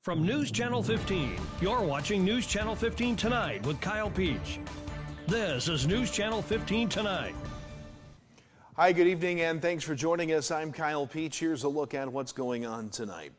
From News Channel 15, you're watching News Channel 15 Tonight with Kyle Peach. This is News Channel 15 Tonight. Hi, good evening, and thanks for joining us. I'm Kyle Peach. Here's a look at what's going on tonight.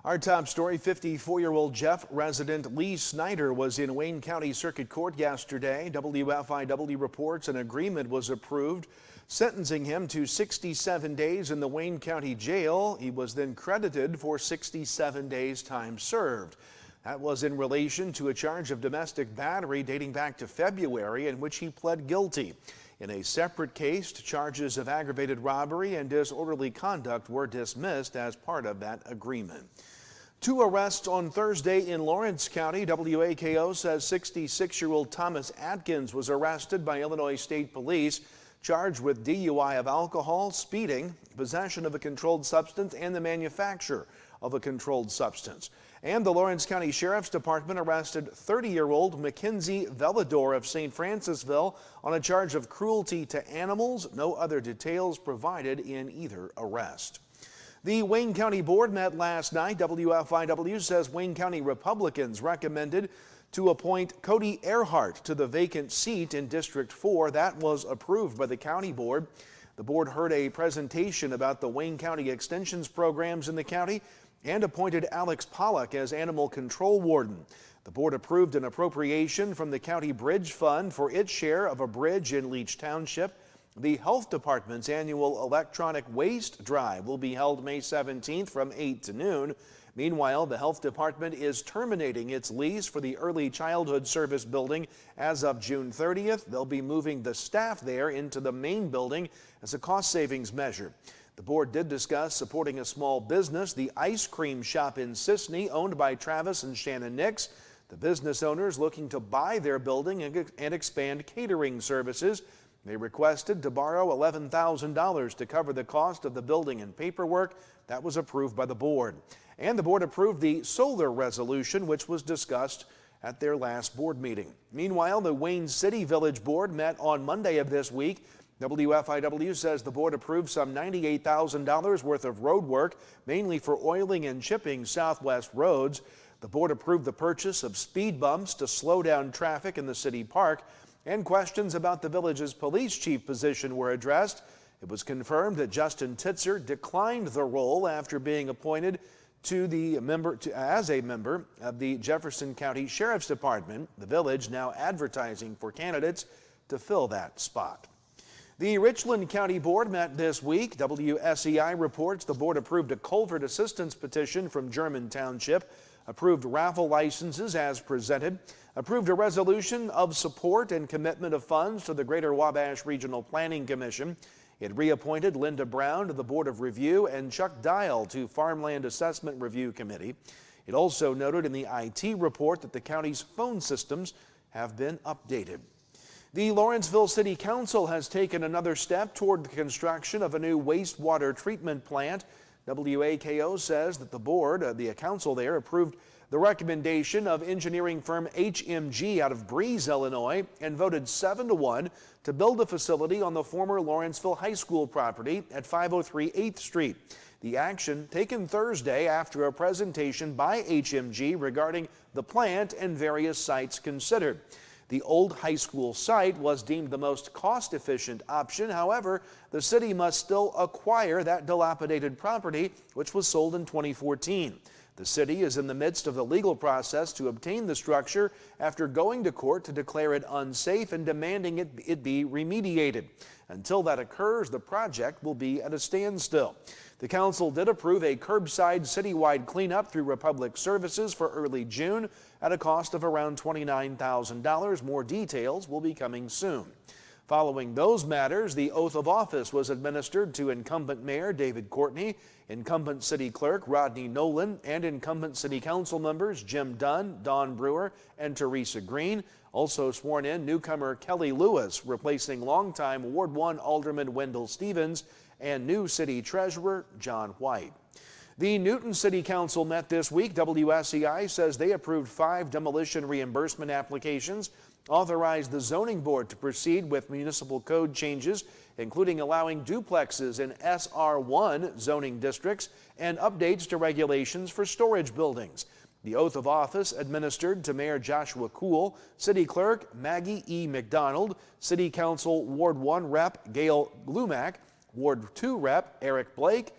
Our top story, 54-year-old Jeff resident Lee Snyder was in Wayne County Circuit Court yesterday. WFIW reports an agreement was approved, sentencing him to 67 days in the Wayne County Jail. He was then credited for 67 days time served. That was in relation to a charge of domestic battery dating back to February, in which he pled guilty. In a separate case, charges of aggravated robbery and disorderly conduct were dismissed as part of that agreement. 2 arrests on Thursday in Lawrence County. WAKO says 66-year-old Thomas Atkins was arrested by Illinois State Police, charged with DUI of alcohol, speeding, possession of a controlled substance, and the manufacture of a controlled substance. And the Lawrence County Sheriff's Department arrested 30-year-old Mackenzie Velador of St. Francisville on a charge of cruelty to animals. No other details provided in either arrest. The Wayne County Board met last night. WFIW says Wayne County Republicans recommended to appoint Cody Earhart to the vacant seat in District 4. That was approved by the county board. The board heard a presentation about the Wayne County extensions programs in the county and appointed Alex Pollock as animal control warden. The board approved an appropriation from the county bridge fund for its share of a bridge in Leach Township. The health department's annual electronic waste drive will be held May 17th from 8 to noon. Meanwhile, the health department is terminating its lease for the early childhood service building as of June 30th. They'll be moving the staff there into the main building as a cost savings measure. The board did discuss supporting a small business, the ice cream shop in Sisney, owned by Travis and Shannon Nix. The business owners looking to buy their building and expand catering services. They requested to borrow $11,000 to cover the cost of the building and paperwork. That was approved by the board. And the board approved the solar resolution, which was discussed at their last board meeting. Meanwhile, the Wayne City Village Board met on Monday of this week. WFIW says the board approved some $98,000 worth of road work, mainly for oiling and chipping southwest roads. The board approved the purchase of speed bumps to slow down traffic in the city park, and questions about the village's police chief position were addressed. It was confirmed that Justin Titzer declined the role after being appointed as a member of the Jefferson County Sheriff's Department. The village now advertising for candidates to fill that spot. The Richland County Board met this week. WSEI reports the board approved a culvert assistance petition from German Township, approved raffle licenses as presented, approved a resolution of support and commitment of funds to the Greater Wabash Regional Planning Commission. It reappointed Linda Brown to the Board of Review and Chuck Dial to Farmland Assessment Review Committee. It also noted in the IT report that the county's phone systems have been updated. The Lawrenceville City Council has taken another step toward the construction of a new wastewater treatment plant. WAKO says that the council there approved the recommendation of engineering firm HMG out of Breeze, Illinois, and voted 7-1 to build a facility on the former Lawrenceville High School property at 503 8th Street. The action taken Thursday after a presentation by HMG regarding the plant and various sites considered. The old high school site was deemed the most cost-efficient option. However, the city must still acquire that dilapidated property, which was sold in 2014. The city is in the midst of the legal process to obtain the structure after going to court to declare it unsafe and demanding it be remediated. Until that occurs, the project will be at a standstill. The council did approve a curbside citywide cleanup through Republic Services for early June at a cost of around $29,000. More details will be coming soon. Following those matters, the oath of office was administered to incumbent Mayor David Courtney, incumbent City Clerk Rodney Nolan, and incumbent City Council members Jim Dunn, Don Brewer, and Teresa Green. Also sworn in newcomer Kelly Lewis, replacing longtime Ward 1 Alderman Wendell Stevens, and new City Treasurer John White. The Newton City Council met this week. WSEI says they approved 5 demolition reimbursement applications, authorized the zoning board to proceed with municipal code changes, including allowing duplexes in SR1 zoning districts and updates to regulations for storage buildings. The oath of office administered to Mayor Joshua Kuhl, City Clerk Maggie E. McDonald, City Council Ward 1 Rep. Gail Glumack, Ward 2 Rep. Eric Blake,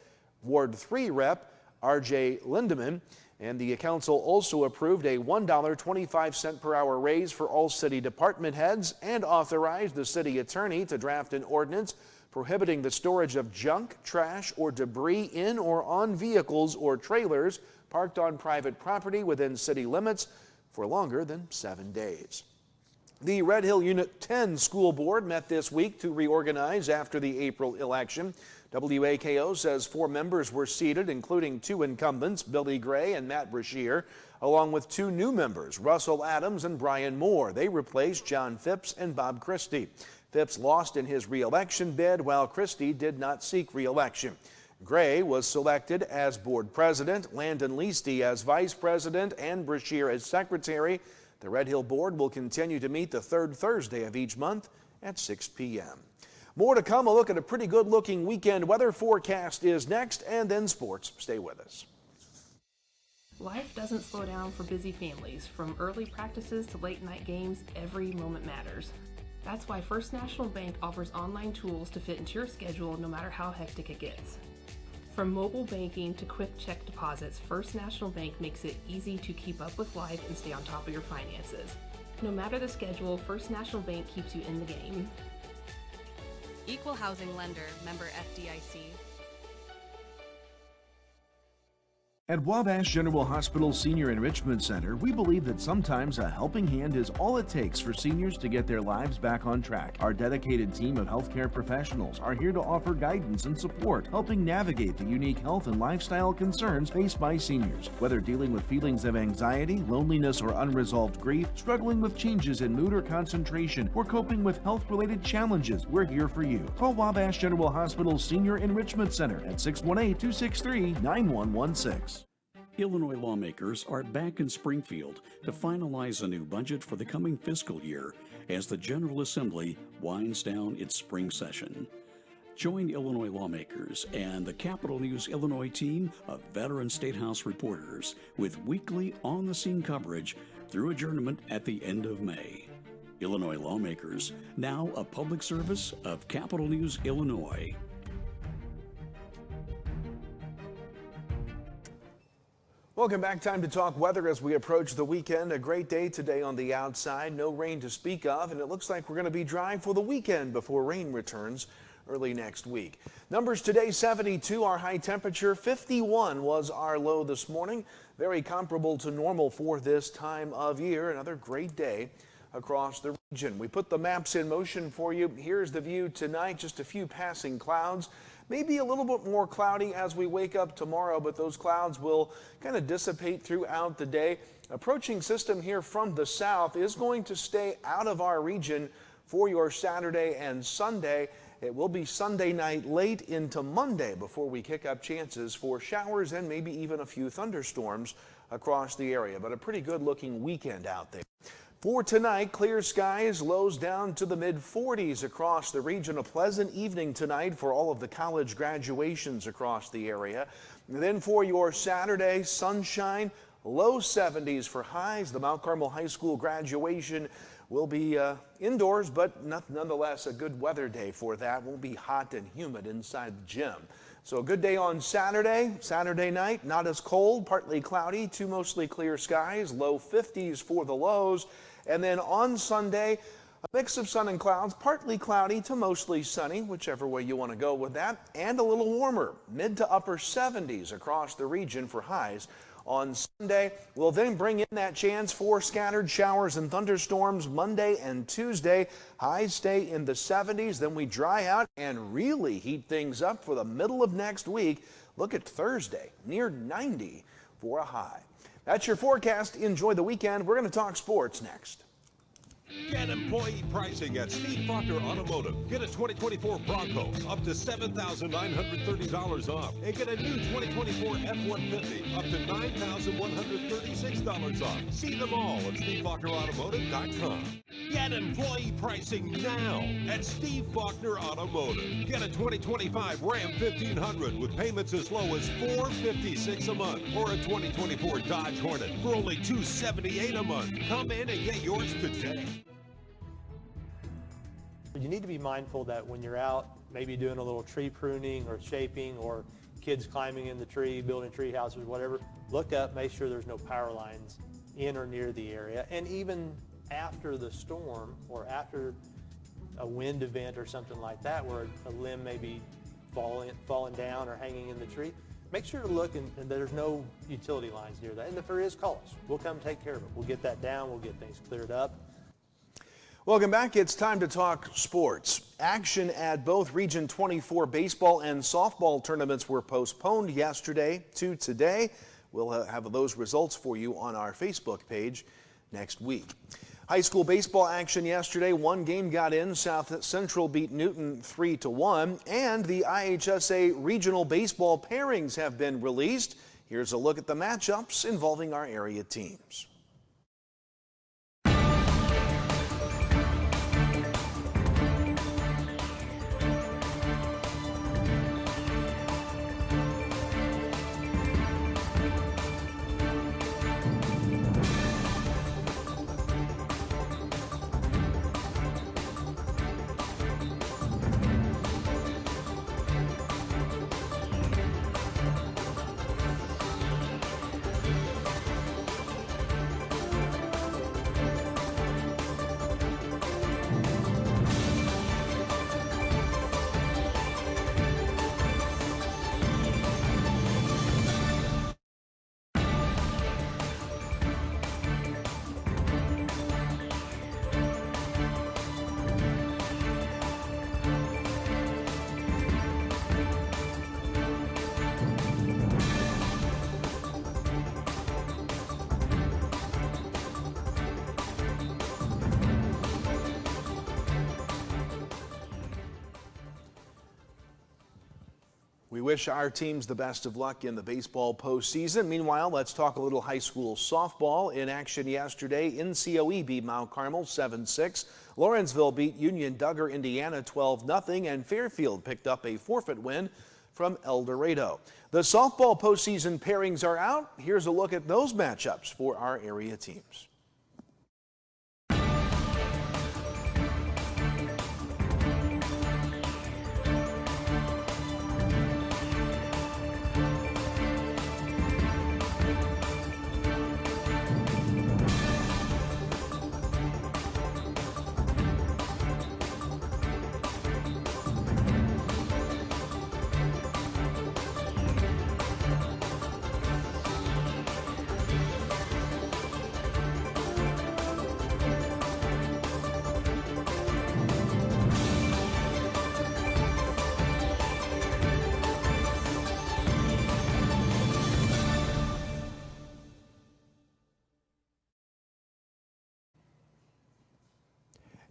Ward 3 Rep. R.J. Lindeman, and the council also approved a $1.25 per hour raise for all city department heads and authorized the city attorney to draft an ordinance prohibiting the storage of junk, trash, or debris in or on vehicles or trailers parked on private property within city limits for longer than 7 days. The Red Hill Unit 10 School Board met this week to reorganize after the April election. WAKO says 4 members were seated, including 2 incumbents, Billy Gray and Matt Brashear, along with 2 new members, Russell Adams and Brian Moore. They replaced John Phipps and Bob Christie. Phipps lost in his re-election bid, while Christie did not seek re-election. Gray was selected as board president, Landon Leasty as vice president, and Brashear as secretary. The Red Hill Board will continue to meet the 3rd Thursday of each month at 6 p.m. More to come. A look at a pretty good-looking weekend weather forecast is next, and then sports. Stay with us. Life doesn't slow down for busy families. From early practices to late-night games, every moment matters. That's why First National Bank offers online tools to fit into your schedule no matter how hectic it gets. From mobile banking to quick check deposits, First National Bank makes it easy to keep up with life and stay on top of your finances. No matter the schedule, First National Bank keeps you in the game. Equal housing lender, member FDIC. At Wabash General Hospital Senior Enrichment Center, we believe that sometimes a helping hand is all it takes for seniors to get their lives back on track. Our dedicated team of healthcare professionals are here to offer guidance and support, helping navigate the unique health and lifestyle concerns faced by seniors. Whether dealing with feelings of anxiety, loneliness, or unresolved grief, struggling with changes in mood or concentration, or coping with health-related challenges, we're here for you. Call Wabash General Hospital Senior Enrichment Center at 618-263-9116. Illinois lawmakers are back in Springfield to finalize a new budget for the coming fiscal year as the General Assembly winds down its spring session. Join Illinois lawmakers and the Capital News Illinois team of veteran State House reporters with weekly on-the-scene coverage through adjournment at the end of May. Illinois lawmakers, now a public service of Capital News Illinois. Welcome back. Time to talk weather as we approach the weekend. A great day today on the outside. No rain to speak of, and it looks like we're going to be dry for the weekend before rain returns early next week. Numbers today: 72 our high temperature, 51 was our low this morning. Very comparable to normal for this time of year. Another great day across the region. We put the maps in motion for you. Here's the view tonight. Just a few passing clouds. Maybe a little bit more cloudy as we wake up tomorrow, but those clouds will kind of dissipate throughout the day. Approaching system here from the south is going to stay out of our region for your Saturday and Sunday. It will be Sunday night late into Monday before we kick up chances for showers and maybe even a few thunderstorms across the area, but a pretty good looking weekend out there. For tonight, clear skies, lows down to the mid-40s across the region. A pleasant evening tonight for all of the college graduations across the area. And then for your Saturday, sunshine, low 70s for highs. The Mount Carmel High School graduation will be indoors, but nonetheless a good weather day for that. Won't be hot and humid inside the gym. So a good day on Saturday night, not as cold, partly cloudy to mostly clear skies, low 50s for the lows. And then on Sunday, a mix of sun and clouds, partly cloudy to mostly sunny, whichever way you want to go with that, and a little warmer, mid to upper 70s across the region for highs. On Sunday, we'll then bring in that chance for scattered showers and thunderstorms Monday and Tuesday. Highs stay in the 70s, then we dry out and really heat things up for the middle of next week. Look at Thursday, near 90 for a high. That's your forecast. Enjoy the weekend. We're going to talk sports next. Get employee pricing at Steve Faulkner Automotive. Get a 2024 Bronco up to $7,930 off. And get a new 2024 F-150 up to $9,136 off. See them all at SteveFaulknerAutomotive.com. Get employee pricing now at Steve Faulkner Automotive. Get a 2025 Ram 1500 with payments as low as $456 a month, or a 2024 Dodge Hornet for only $278 a month. Come in and get yours today. You need to be mindful that when you're out, maybe doing a little tree pruning or shaping, or kids climbing in the tree, building tree houses, whatever, look up, make sure there's no power lines in or near the area. And even after the storm, or after a wind event or something like that, where a limb may be falling down or hanging in the tree, make sure to look and there's no utility lines near that. And if there is, call us. We'll come take care of it. We'll get that down. We'll get things cleared up. Welcome back. It's time to talk sports. Action at both Region 24 baseball and softball tournaments were postponed yesterday to today. We'll have those results for you on our Facebook page next week. High school baseball action yesterday. One game got in. South Central beat Newton 3-1. And the IHSA regional baseball pairings have been released. Here's a look at the matchups involving our area teams. We wish our teams the best of luck in the baseball postseason. Meanwhile, let's talk a little high school softball. In action yesterday, NCOE beat Mount Carmel 7-6. Lawrenceville beat Union Duggar, Indiana 12-0, and Fairfield picked up a forfeit win from El Dorado. The softball postseason pairings are out. Here's a look at those matchups for our area teams.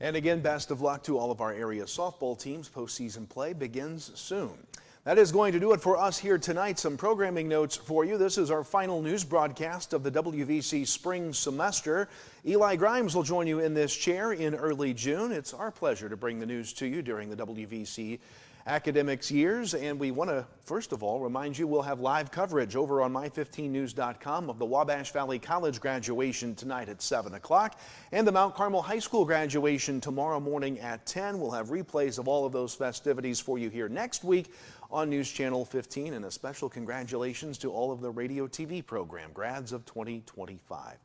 And again, best of luck to all of our area softball teams. Postseason play begins soon. That is going to do it for us here tonight. Some programming notes for you. This is our final news broadcast of the WVC spring semester. Eli Grimes will join you in this chair in early June. It's our pleasure to bring the news to you during the WVC academics years, and we want to first of all remind you we'll have live coverage over on my15news.com of the Wabash Valley College graduation tonight at 7 o'clock and the Mount Carmel High School graduation tomorrow morning at 10. We'll have replays of all of those festivities for you here next week on News Channel 15, and a special congratulations to all of the radio TV program grads of 2025.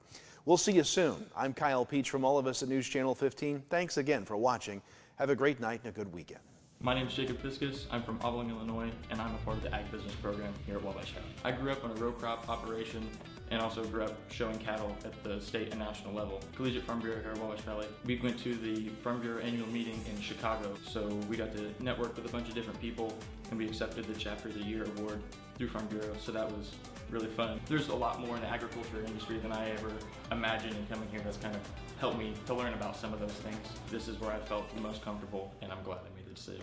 We'll see you soon. I'm Kyle Peach from all of us at News Channel 15. Thanks again for watching. Have a great night and a good weekend. My name is Jacob Piskus. I'm from Oblong, Illinois, and I'm a part of the Ag Business program here at Wabash Valley. I grew up on a row crop operation and also grew up showing cattle at the state and national level. Collegiate Farm Bureau here at Wabash Valley. We went to the Farm Bureau annual meeting in Chicago, so we got to network with a bunch of different people, and we accepted the Chapter of the Year award through Farm Bureau, so that was really fun. There's a lot more in the agriculture industry than I ever imagined, and coming here has kind of helped me to learn about some of those things. This is where I felt the most comfortable, and I'm glad I made the decision.